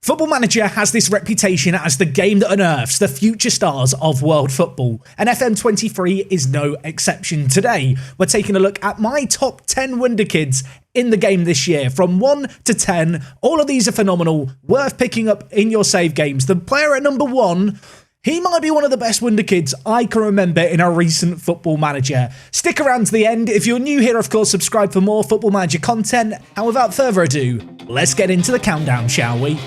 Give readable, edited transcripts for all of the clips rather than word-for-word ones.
Football Manager has this reputation as the game that unearths the future stars of world football, and FM23 is no exception. Today, we're taking a look at my top 10 Wonderkids in the game this year. From 1 to 10, all of these are phenomenal, worth picking up in your save games. The player at number 1, he might be one of the best Wonderkids I can remember in a recent Football Manager. Stick around to the end. If you're new here, of course, subscribe for more Football Manager content. And without further ado, let's get into the countdown, shall we?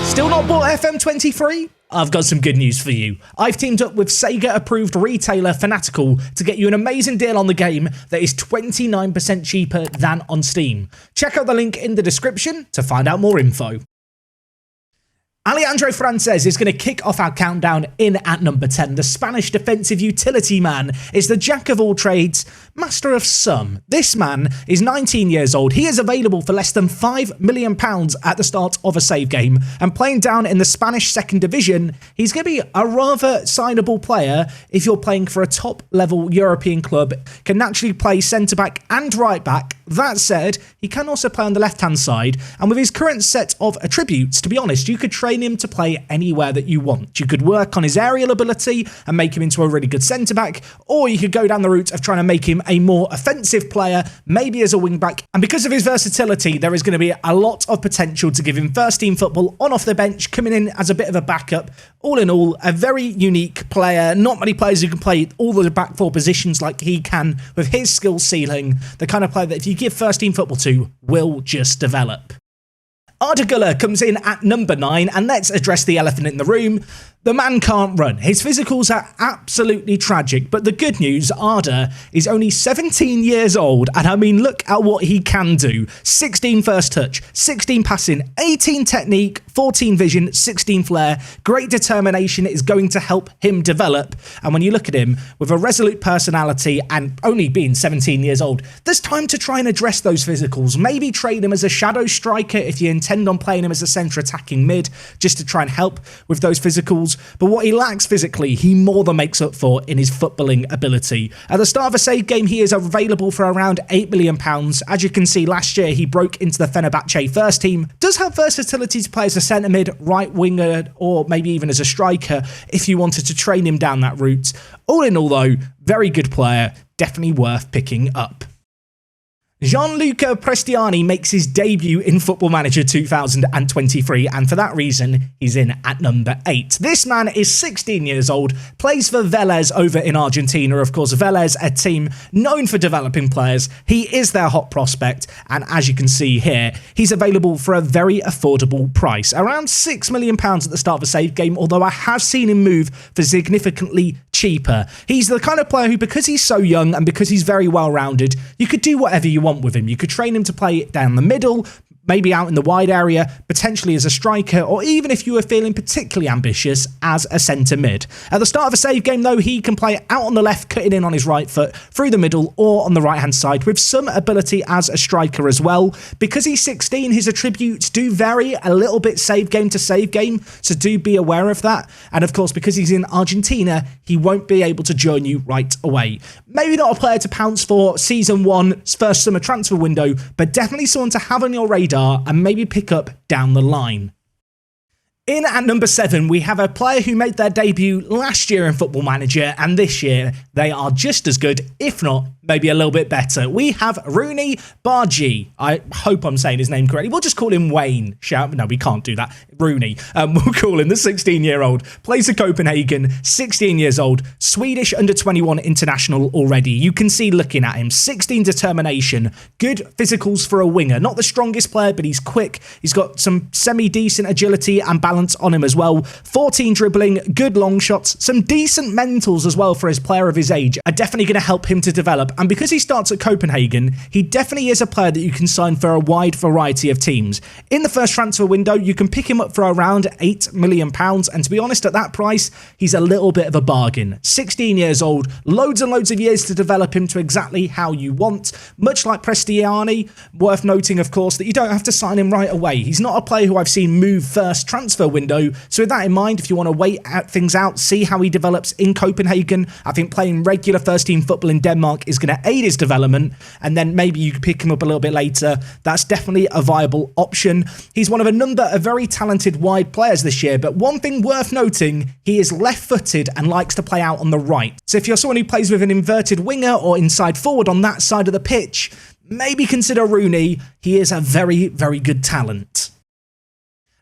Still not bought FM23? I've got some good news for you. I've teamed up with SEGA-approved retailer Fanatical to get you an amazing deal on the game that is 29% cheaper than on Steam. Check out the link in the description to find out more info. Alejandro Frances is going to kick off our countdown in at number 10. The Spanish defensive utility man is the jack of all trades, master of some. This man is 19 years old. He is available for less than £5 million at the start of a save game. And playing down in the Spanish second division, he's going to be a rather signable player if you're playing for a top-level European club. Can naturally play centre-back and right-back. That said, he can also play on the left-hand side. And with his current set of attributes, to be honest, you could train him to play anywhere that you want. You could work on his aerial ability and make him into a really good centre-back, or you could go down the route of trying to make him a more offensive player, maybe as a wing-back. And because of his versatility, there is going to be a lot of potential to give him first-team football on off the bench, coming in as a bit of a backup. All in all, a very unique player. Not many players who can play all the back four positions like he can with his skill ceiling. The kind of player that if you give first-team football to, will just develop. Arda comes in at number 9, and let's address the elephant in the room. The man can't run. His physicals are absolutely tragic, but the good news, Arda is only 17 years old, and I mean, look at what he can do. 16 first touch, 16 passing, 18 technique, 14 vision, 16 flair. Great determination is going to help him develop, and when you look at him with a resolute personality and only being 17 years old, there's time to try and address those physicals. Maybe trade him as a shadow striker if you intend on playing him as a centre attacking mid, just to try and help with those physicals. But what he lacks physically, he more than makes up for in his footballing ability. At the start of a save game, he is available for around £8 million. As you can see, last year he broke into the Fenerbahce first team. Does have versatility to play as a centre mid, right winger, or maybe even as a striker if you wanted to train him down that route. All in all though, very good player, definitely worth picking up. Gianluca Prestiani makes his debut in Football Manager 2023, and for that reason, he's in at number 8. This man is 16 years old, plays for Vélez over in Argentina. Of course, Vélez, a team known for developing players. He is their hot prospect, and as you can see here, he's available for a very affordable price, around £6 million at the start of a save game, although I have seen him move for significantly cheaper. He's the kind of player who, because he's so young and because he's very well-rounded, you could do whatever you want with him. You could train him to play down the middle, maybe out in the wide area, potentially as a striker, or even if you were feeling particularly ambitious, as a centre mid. At the start of a save game though, he can play out on the left, cutting in on his right foot, through the middle, or on the right hand side, with some ability as a striker as well. Because he's 16, his attributes do vary a little bit save game to save game, so do be aware of that. And of course, because he's in Argentina, he won't be able to join you right away. Maybe not a player to pounce for Season 1's first summer transfer window, but definitely someone to have on your radar and maybe pick up down the line. In at number 7, we have a player who made their debut last year in Football Manager, and this year they are just as good, if not maybe a little bit better. We have Rooney Bargi. I hope I'm saying his name correctly. We'll just call him Wayne. No, we can't do that. Rooney. We'll call him the 16-year-old. Plays for Copenhagen, 16 years old, Swedish under-21 international already. You can see looking at him, 16 determination, good physicals for a winger. Not the strongest player, but he's quick. He's got some semi-decent agility and balance on him as well. 14 dribbling, good long shots, some decent mentals as well for his player of his age are definitely going to help him to develop. And because he starts at Copenhagen, he definitely is a player that you can sign for a wide variety of teams. In the first transfer window, you can pick him up for around £8 million. And to be honest, at that price, he's a little bit of a bargain. 16 years old, loads and loads of years to develop him to exactly how you want. Much like Prestiani, worth noting, of course, that you don't have to sign him right away. He's not a player who I've seen move first transfer window. So with that in mind, if you want to wait things out, see how he develops in Copenhagen, I think playing regular first team football in Denmark is going to aid his development, and then maybe you could pick him up a little bit later. That's definitely a viable option. He's one of a number of very talented wide players this year, but one thing worth noting, he is left-footed and likes to play out on the right. So if you're someone who plays with an inverted winger or inside forward on that side of the pitch, maybe consider Rooney. He is a very, very good talent.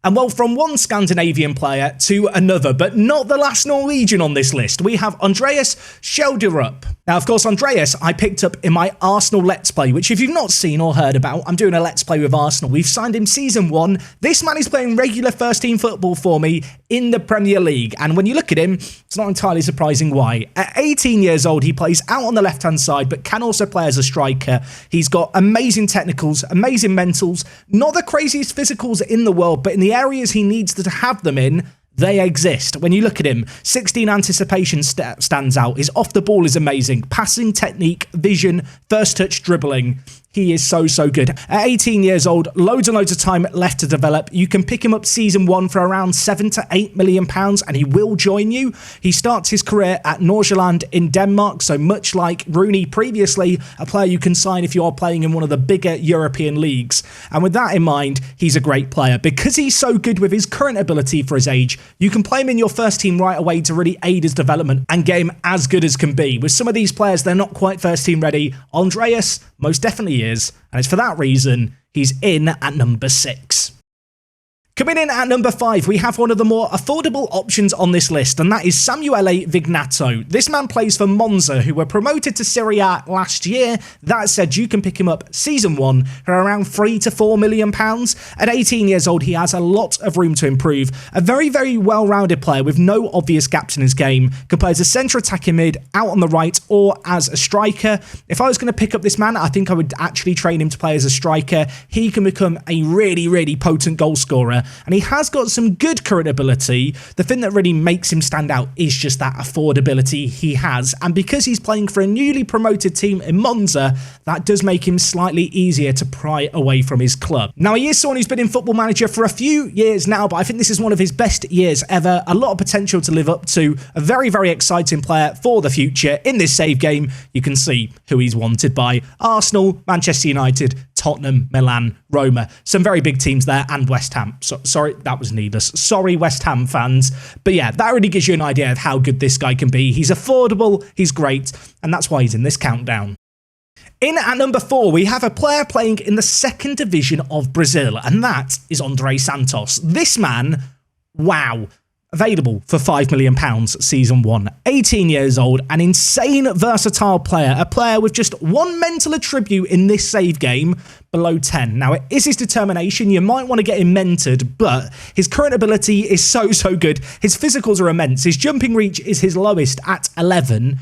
And well, from one Scandinavian player to another, but not the last Norwegian on this list, we have Andreas Shelterup. Now, of course, Andreas, I picked up in my Arsenal Let's Play, which if you've not seen or heard about, I'm doing a Let's Play with Arsenal. We've signed him Season 1. This man is playing regular first-team football for me in the Premier League. And when you look at him, it's not entirely surprising why. At 18 years old, he plays out on the left-hand side, but can also play as a striker. He's got amazing technicals, amazing mentals, not the craziest physicals in the world, but in the areas he needs to have them in, they exist. When you look at him, 16 anticipation stands out. His off the ball is amazing. Passing technique, vision, first touch dribbling. He is so, so good. At 18 years old, loads and loads of time left to develop. You can pick him up Season 1 for around £7 to £8 million, and he will join you. He starts his career at Nordsjælland in Denmark, so much like Rooney previously, a player you can sign if you are playing in one of the bigger European leagues. And with that in mind, he's a great player. Because he's so good with his current ability for his age, you can play him in your first team right away to really aid his development and get him as good as can be. With some of these players, they're not quite first team ready. Andreas most definitely is, and it's for that reason he's in at number 6. Coming in at number 5, we have one of the more affordable options on this list, and that is Samira Vivianatto. This man plays for Monza, who were promoted to Serie A last year. That said, you can pick him up Season 1 for around £3 to £4 million. At 18 years old, he has a lot of room to improve. A very, very well-rounded player with no obvious gaps in his game. Can play as a centre attacking mid, out on the right, or as a striker. If I was going to pick up this man, I think I would actually train him to play as a striker. He can become a really, really potent goal scorer. And he has got some good current ability. The thing that really makes him stand out is just that affordability he has. And because he's playing for a newly promoted team in Monza, that does make him slightly easier to pry away from his club. Now, he is someone who's been in Football Manager for a few years now, but I think this is one of his best years ever. A lot of potential to live up to. A very, very exciting player for the future. In this save game, you can see who he's wanted by: Arsenal, Manchester United, Tottenham, Milan, Roma. Some very big teams there, and West Ham. Sorry, that was needless. Sorry, West Ham fans. But yeah, that really gives you an idea of how good this guy can be. He's affordable, he's great, and that's why he's in this countdown. In at number 4, we have a player playing in the second division of Brazil, and that is Andre Santos. This man, wow. Available for £5 million Season 1. 18 years old, an insane versatile player, a player with just one mental attribute in this save game, below 10. Now, it is his determination. You might want to get him mentored, but his current ability is so, so good. His physicals are immense. His jumping reach is his lowest at 11.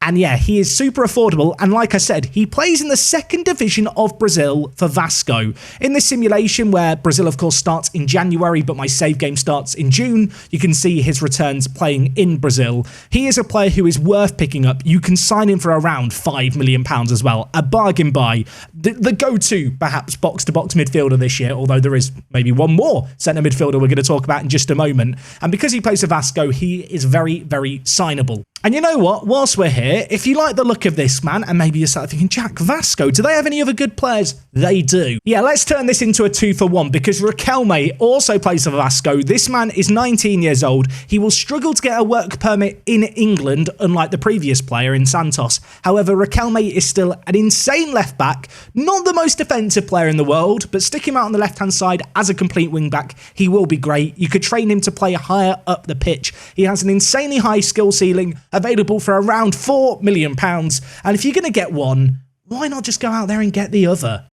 And yeah, he is super affordable, and like I said, he plays in the second division of Brazil for Vasco. In this simulation, where Brazil of course starts in January, but my save game starts in June, you can see his returns playing in Brazil. He is a player who is worth picking up. You can sign him for around £5 million as well. A bargain buy. The go-to, perhaps, box-to-box midfielder this year, although there is maybe one more centre midfielder we're going to talk about in just a moment. And because he plays for Vasco, he is very, very signable. And you know what? Whilst we're here, if you like the look of this man, and maybe you start thinking, Jack, Vasco, do they have any other good players? They do. Yeah, let's turn this into a 2-for-1, because Riquelme also plays for Vasco. This man is 19 years old. He will struggle to get a work permit in England, unlike the previous player in Santos. However, Riquelme is still an insane left-back, not the most defensive player in the world, but stick him out on the left-hand side as a complete wing-back, he will be great. You could train him to play higher up the pitch. He has an insanely high skill ceiling, available for around £4 million. And if you're going to get one, why not just go out there and get the other?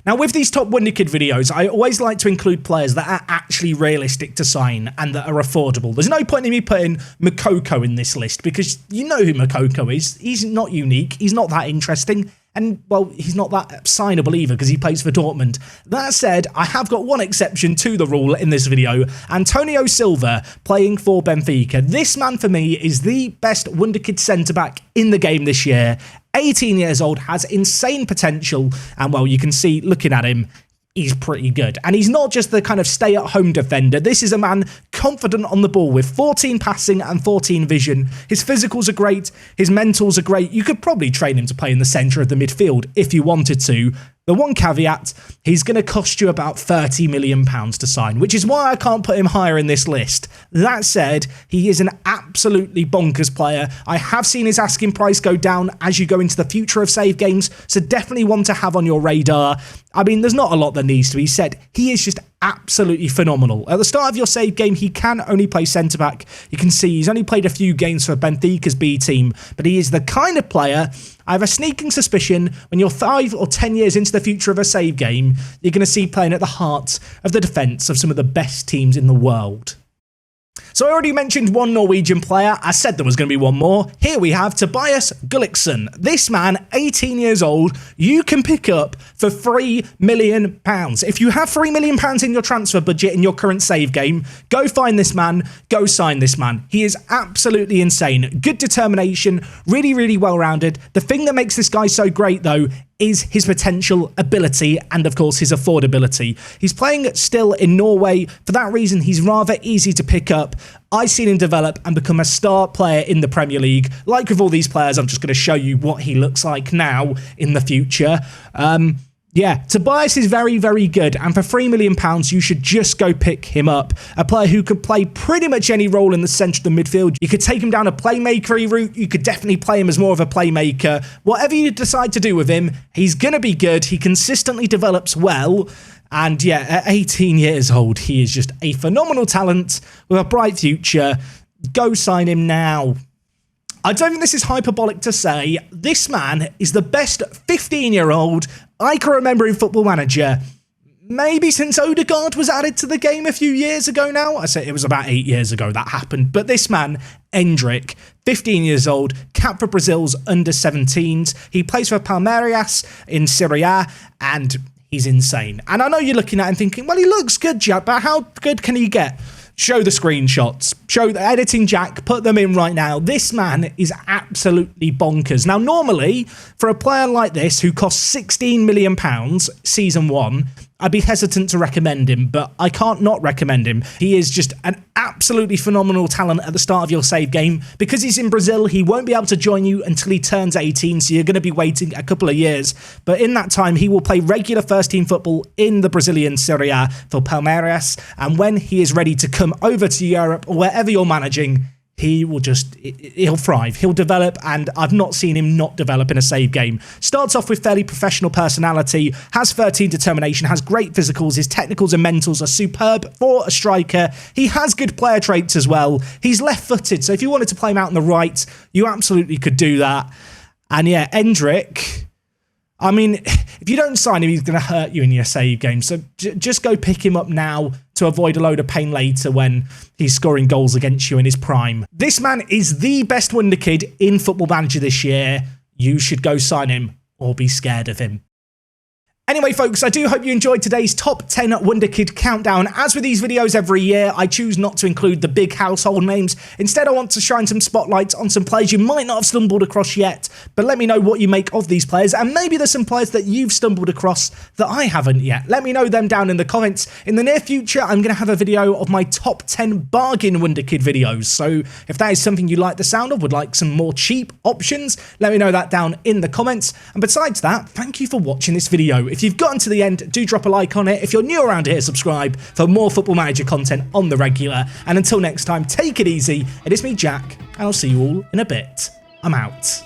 Now, with these top Wonderkid videos, I always like to include players that are actually realistic to sign and that are affordable. There's no point in me putting Moukoko in this list, because you know who Moukoko is. He's not unique. He's not that interesting. And, well, he's not that signable either because he plays for Dortmund. That said, I have got one exception to the rule in this video. Antonio Silva playing for Benfica. This man, for me, is the best Wonderkid centre-back in the game this year. 18 years old, has insane potential. And, well, you can see, looking at him, he's pretty good. And he's not just the kind of stay-at-home defender. This is a man confident on the ball with 14 passing and 14 vision. His physicals are great. His mentals are great. You could probably train him to play in the centre of the midfield if you wanted to. The one caveat, he's going to cost you about £30 million to sign, which is why I can't put him higher in this list. That said, he is an absolutely bonkers player. I have seen his asking price go down as you go into the future of save games, so definitely one to have on your radar. I mean, there's not a lot that needs to be said. He is just absolutely phenomenal. At the start of your save game, he can only play centre-back. You can see he's only played a few games for Benfica's B team, but he is the kind of player, I have a sneaking suspicion, when you're 5 or 10 years into the future of a save game, you're going to see playing at the heart of the defence of some of the best teams in the world. So I already mentioned one Norwegian player. I said there was going to be one more. Here we have Tobias Gullickson. This man, 18 years old, you can pick up for £3 million. If you have £3 million in your transfer budget in your current save game, go find this man, go sign this man. He is absolutely insane. Good determination, really, really well-rounded. The thing that makes this guy so great, though, is his potential ability and, of course, his affordability. He's playing still in Norway. For that reason, he's rather easy to pick up. I've seen him develop and become a star player in the Premier League. Like with all these players, I'm just going to show you what he looks like now in the future. Yeah, Tobias is very, very good, and for £3 million, you should just go pick him up. A player who could play pretty much any role in the centre of the midfield. You could take him down a playmaker route, you could definitely play him as more of a playmaker. Whatever you decide to do with him, he's going to be good, he consistently develops well, and yeah, at 18 years old, he is just a phenomenal talent with a bright future. Go sign him now. I don't think this is hyperbolic to say, this man is the best 15-year-old I can remember in Football Manager, maybe since Odegaard was added to the game a few years ago now. I say it was about 8 years ago that happened. But this man, Hendrick, 15 years old, capped for Brazil's under-17s. He plays for Palmeiras in Serie A, and he's insane. And I know you're looking at him thinking, well, he looks good, Jack, but how good can he get? Show the screenshots, show the editing Jack, put them in right now. This man is absolutely bonkers. Now, normally, for a player like this who costs £16 million season 1, I'd be hesitant to recommend him, but I can't not recommend him. He is just an absolutely phenomenal talent at the start of your save game. Because he's in Brazil, he won't be able to join you until he turns 18, so you're going to be waiting a couple of years. But in that time, he will play regular first-team football in the Brazilian Serie A for Palmeiras, and when he is ready to come over to Europe or wherever you're managing, he will just, he'll thrive, he'll develop, and I've not seen him not develop in a save game. Starts off with fairly professional personality, has 13 determination, has great physicals, his technicals and mentals are superb for a striker. He has good player traits as well. He's left-footed, so if you wanted to play him out on the right, you absolutely could do that. And yeah, Hendrick, I mean, if you don't sign him, he's going to hurt you in your save game. So just go pick him up now to avoid a load of pain later when he's scoring goals against you in his prime. This man is the best Wonderkid in Football Manager this year. You should go sign him or be scared of him. Anyway, folks, I do hope you enjoyed today's top 10 Wonderkid countdown. As with these videos every year, I choose not to include the big household names. Instead, I want to shine some spotlights on some players you might not have stumbled across yet, but let me know what you make of these players, and maybe there's some players that you've stumbled across that I haven't yet. Let me know them down in the comments. In the near future, I'm going to have a video of my top 10 bargain Wonderkid videos, so if that is something you like the sound of, would like some more cheap options, let me know that down in the comments. And besides that, thank you for watching this video. If you've gotten to the end, do drop a like on it. If you're new around here, subscribe for more Football Manager content on the regular. And until next time, take it easy. It is me, Jack, and I'll see you all in a bit. I'm out.